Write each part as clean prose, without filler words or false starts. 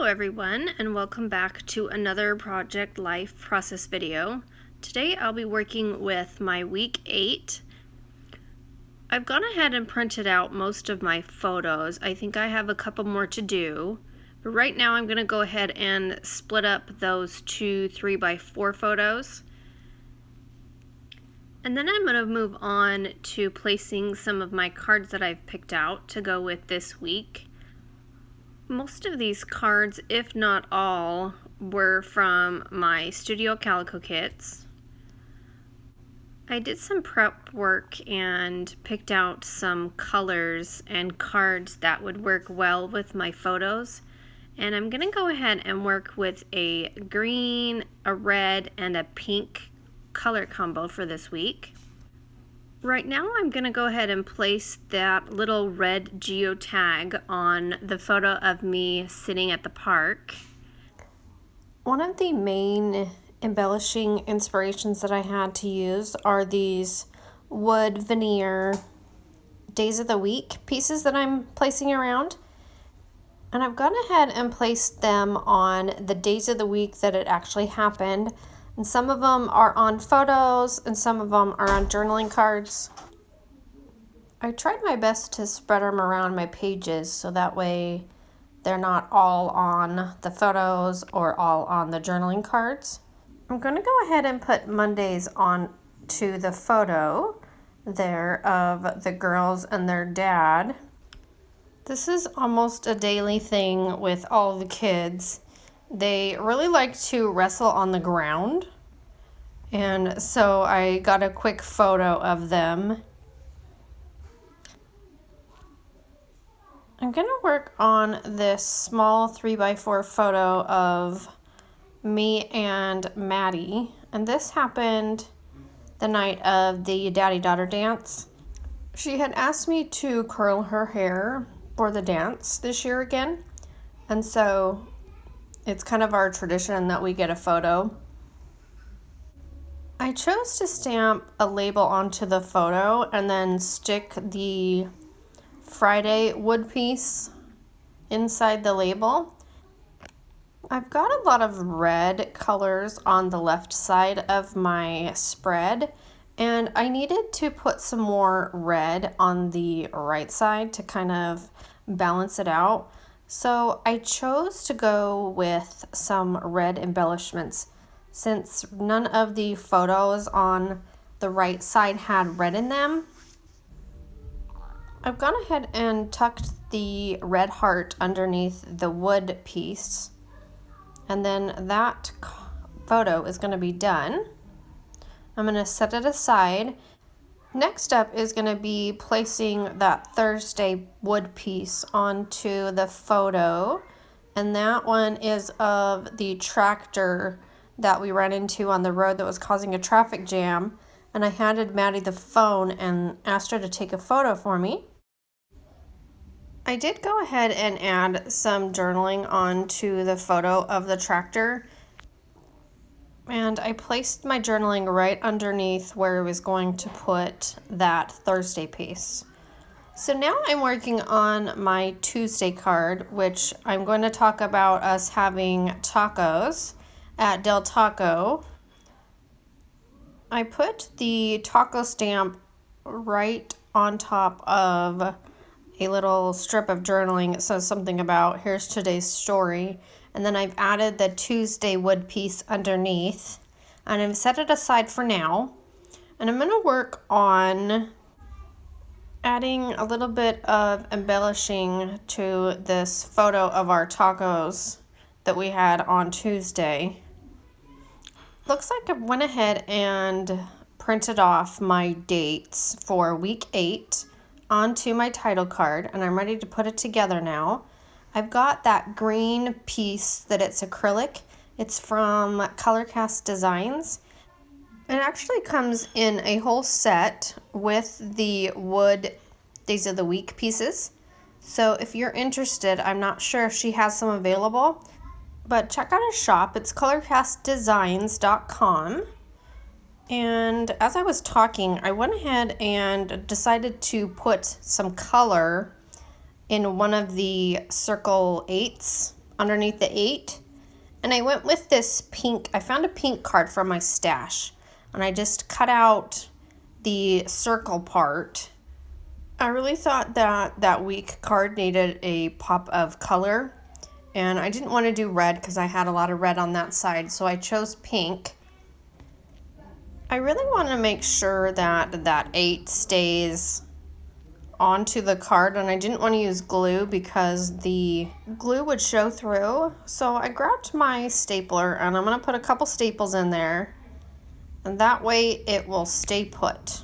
everyone, and welcome back to another Project Life process video. Today I'll be working with my week 8. I've gone ahead and printed out most of my photos. I think I have a couple more to do, but right now I'm going to go ahead and split up those two 3x4 photos. And then I'm going to move on to placing some of my cards that I've picked out to go with this week. Most of these cards, if not all, were from my Studio Calico kits. I did some prep work and picked out some colors and cards that would work well with my photos. And I'm going to go ahead and work with a green, a red, and a pink color combo for this week. Right now I'm going to go ahead and place that little red geotag on the photo of me sitting at the park. One of the main embellishing inspirations that I had to use are these wood veneer days of the week pieces that I'm placing around. And I've gone ahead and placed them on the days of the week that it actually happened. And some of them are on photos and some of them are on journaling cards. I tried my best to spread them around my pages so that way they're not all on the photos or all on the journaling cards. I'm going to go ahead and put Mondays on to the photo there of the girls and their dad. This is almost a daily thing with all the kids. They really like to wrestle on the ground, and so I got a quick photo of them. I'm going to work on this small 3x4 photo of me and Maddie, and this happened the night of the daddy-daughter dance. She had asked me to curl her hair for the dance this year again, and so it's kind of our tradition that we get a photo. I chose to stamp a label onto the photo and then stick the Friday wood piece inside the label. I've got a lot of red colors on the left side of my spread, and I needed to put some more red on the right side to kind of balance it out. So I chose to go with some red embellishments since none of the photos on the right side had red in them. I've gone ahead and tucked the red heart underneath the wood piece, and then that photo is going to be done. I'm going to set it aside. Next up is going to be placing that Thursday wood piece onto the photo, and that one is of the tractor that we ran into on the road that was causing a traffic jam, and I handed Maddie the phone and asked her to take a photo for me. I did go ahead and add some journaling onto the photo of the tractor, and I placed my journaling right underneath where I was going to put that Thursday piece. So now I'm working on my Tuesday card, which I'm going to talk about us having tacos at Del Taco. I put the taco stamp right on top of a little strip of journaling. It says something about here's today's story. And then I've added the Tuesday wood piece underneath, and I've set it aside for now. And I'm going to work on adding a little bit of embellishing to this photo of our tacos that we had on Tuesday. Looks like I went ahead and printed off my dates for week 8 onto my title card, and I'm ready to put it together now. I've got that green piece that it's acrylic. It's from Colorcast Designs. It actually comes in a whole set with the wood Days of the Week pieces. So if you're interested, I'm not sure if she has some available, but check out her shop. It's colorcastdesigns.com. And as I was talking, I went ahead and decided to put some color in one of the circle 8s underneath the 8. And I went with this pink, I found a pink card from my stash. And I just cut out the circle part. I really thought that that week card needed a pop of color. And I didn't want to do red because I had a lot of red on that side. So I chose pink. I really want to make sure that that 8 stays onto the card, and I didn't want to use glue because the glue would show through. So I grabbed my stapler and I'm going to put a couple staples in there, and that way it will stay put.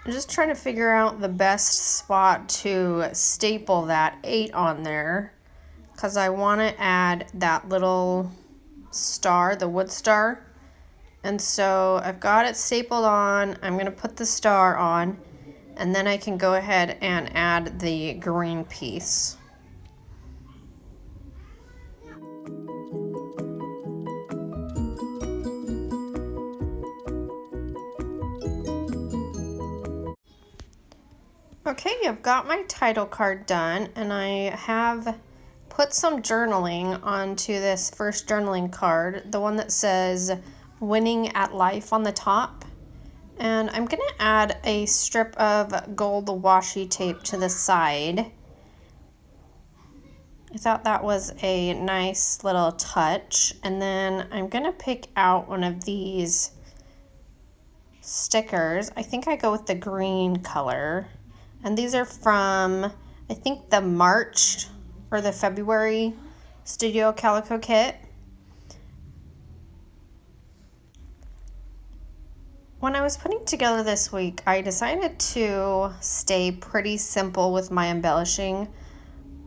I'm just trying to figure out the best spot to staple that 8 on there because I want to add that little star, the wood star. And so I've got it stapled on. I'm going to put the star on. And then I can go ahead and add the green piece. Okay, I've got my title card done, and I have put some journaling onto this first journaling card, the one that says winning at life on the top. And I'm going to add a strip of gold washi tape to the side. I thought that was a nice little touch. And then I'm going to pick out one of these stickers. I think I go with the green color. And these are from, I think, the March or the February Studio Calico kit. When I was putting together this week, I decided to stay pretty simple with my embellishing.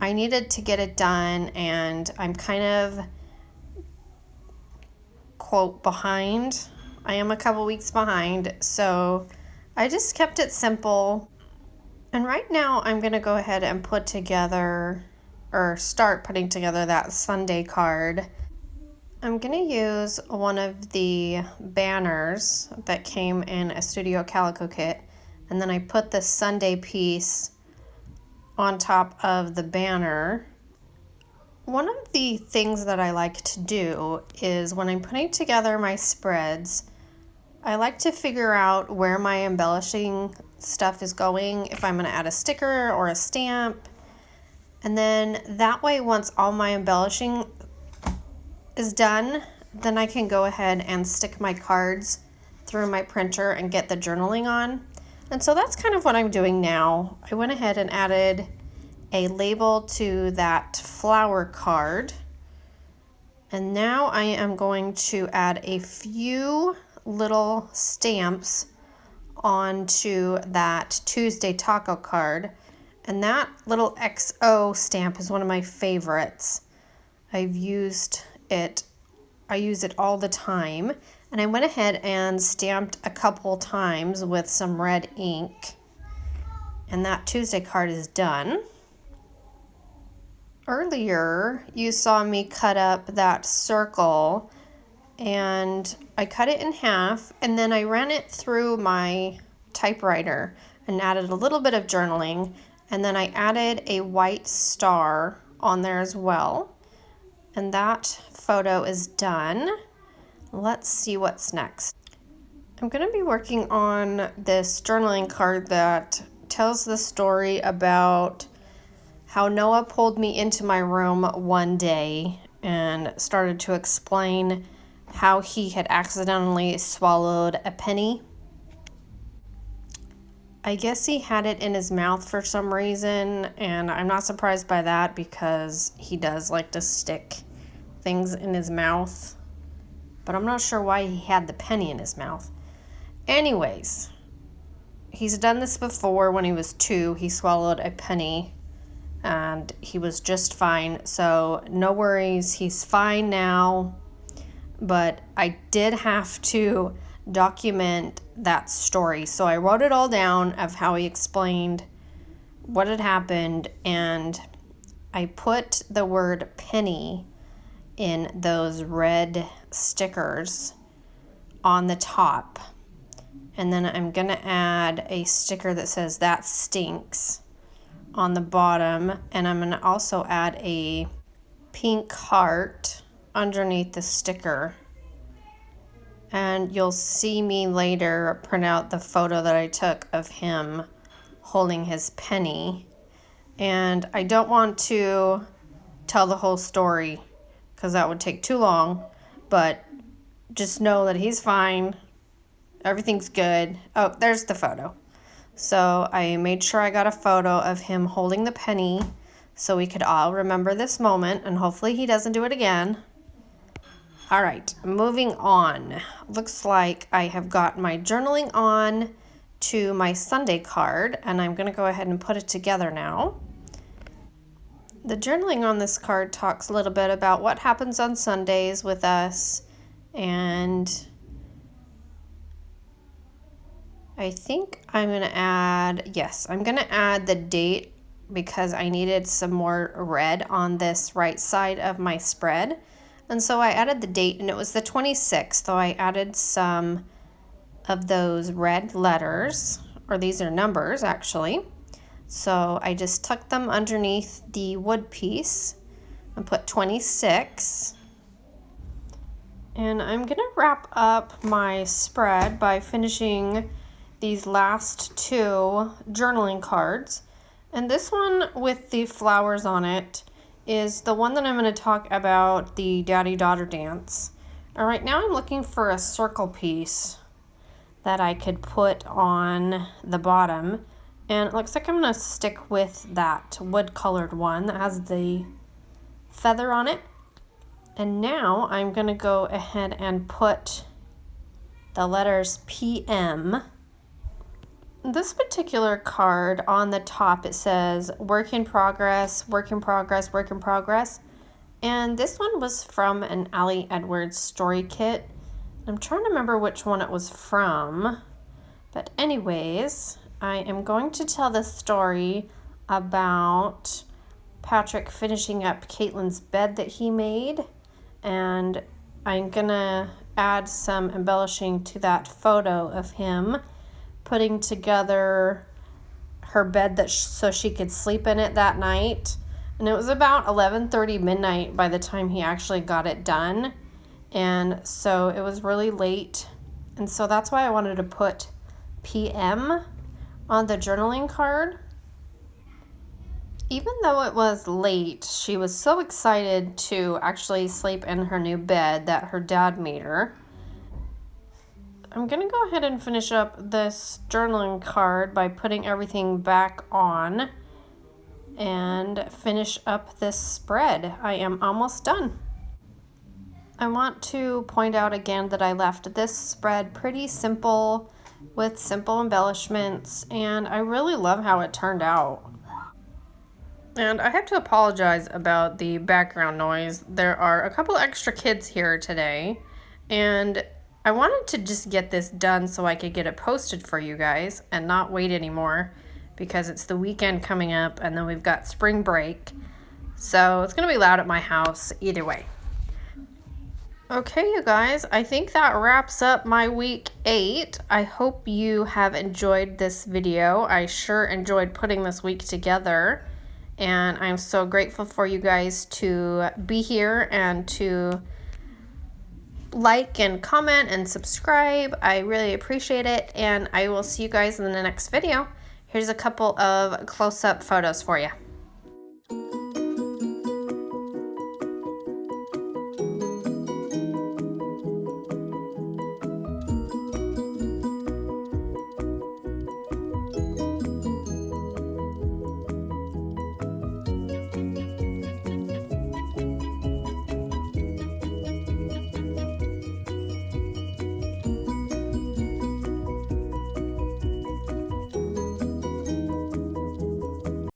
I needed to get it done, and I'm kind of, quote, behind. I am a couple weeks behind, so I just kept it simple. And right now, I'm going to go ahead and put together, or start putting together that Sunday card. I'm going to use one of the banners that came in a Studio Calico kit, and then I put the Sunday piece on top of the banner. One of the things that I like to do is when I'm putting together my spreads, I like to figure out where my embellishing stuff is going, if I'm going to add a sticker or a stamp. And then that way, once all my embellishing is done, then I can go ahead and stick my cards through my printer and get the journaling on. And so that's kind of what I'm doing now. I went ahead and added a label to that flower card. And now I am going to add a few little stamps onto that Tuesday taco card. And that little XO stamp is one of my favorites. I use it all the time, and I went ahead and stamped a couple times with some red ink, and that Tuesday card is done. Earlier, you saw me cut up that circle, and I cut it in half, and then I ran it through my typewriter and added a little bit of journaling, and then I added a white star on there as well. And that photo is done. Let's see what's next. I'm going to be working on this journaling card that tells the story about how Noah pulled me into my room one day and started to explain how he had accidentally swallowed a penny. I guess he had it in his mouth for some reason, and I'm not surprised by that because he does like to stick things in his mouth. But I'm not sure why he had the penny in his mouth. Anyways, he's done this before when he was 2. He swallowed a penny and he was just fine. So no worries, he's fine now. But I did have to document that story. So I wrote it all down of how he explained what had happened, and I put the word penny in those red stickers on the top. And then I'm going to add a sticker that says "that stinks" on the bottom, and I'm going to also add a pink heart underneath the sticker. And you'll see me later print out the photo that I took of him holding his penny. And I don't want to tell the whole story because that would take too long, but just know that he's fine. Everything's good. Oh, there's the photo. So I made sure I got a photo of him holding the penny so we could all remember this moment, and hopefully he doesn't do it again. All right, moving on. Looks like I have got my journaling on to my Sunday card, and I'm gonna go ahead and put it together now. The journaling on this card talks a little bit about what happens on Sundays with us, and I think I'm going to add, yes, I'm going to add the date because I needed some more red on this right side of my spread. And so I added the date, and it was the 26th, so I added some of those red letters, or these are numbers actually. So I just tucked them underneath the wood piece and put 26. And I'm gonna wrap up my spread by finishing these last two journaling cards. And this one with the flowers on it is the one that I'm gonna talk about, the daddy-daughter dance. All right, now I'm looking for a circle piece that I could put on the bottom. And it looks like I'm going to stick with that wood-colored one that has the feather on it. And now I'm going to go ahead and put the letters PM. This particular card on the top, it says work in progress, work in progress, work in progress. And this one was from an Allie Edwards story kit. I'm trying to remember which one it was from. But anyways, I am going to tell the story about Patrick finishing up Caitlin's bed that he made, and I'm gonna add some embellishing to that photo of him putting together her bed so she could sleep in it that night. And it was about 11:30 midnight by the time he actually got it done, and so it was really late, and so that's why I wanted to put PM on the journaling card. Even though it was late, she was so excited to actually sleep in her new bed that her dad made her. I'm gonna go ahead and finish up this journaling card by putting everything back on and finish up this spread. I am almost done. I want to point out again that I left this spread pretty simple with simple embellishments, and I really love how it turned out. And I have to apologize about the background noise. There are a couple extra kids here today, and I wanted to just get this done so I could get it posted for you guys and not wait anymore, because it's the weekend coming up and then we've got spring break. So it's gonna be loud at my house either way. Okay, you guys, I think that wraps up my week 8. I hope you have enjoyed this video. I sure enjoyed putting this week together, and I'm so grateful for you guys to be here and to like and comment and subscribe. I really appreciate it, and I will see you guys in the next video. Here's a couple of close-up photos for you.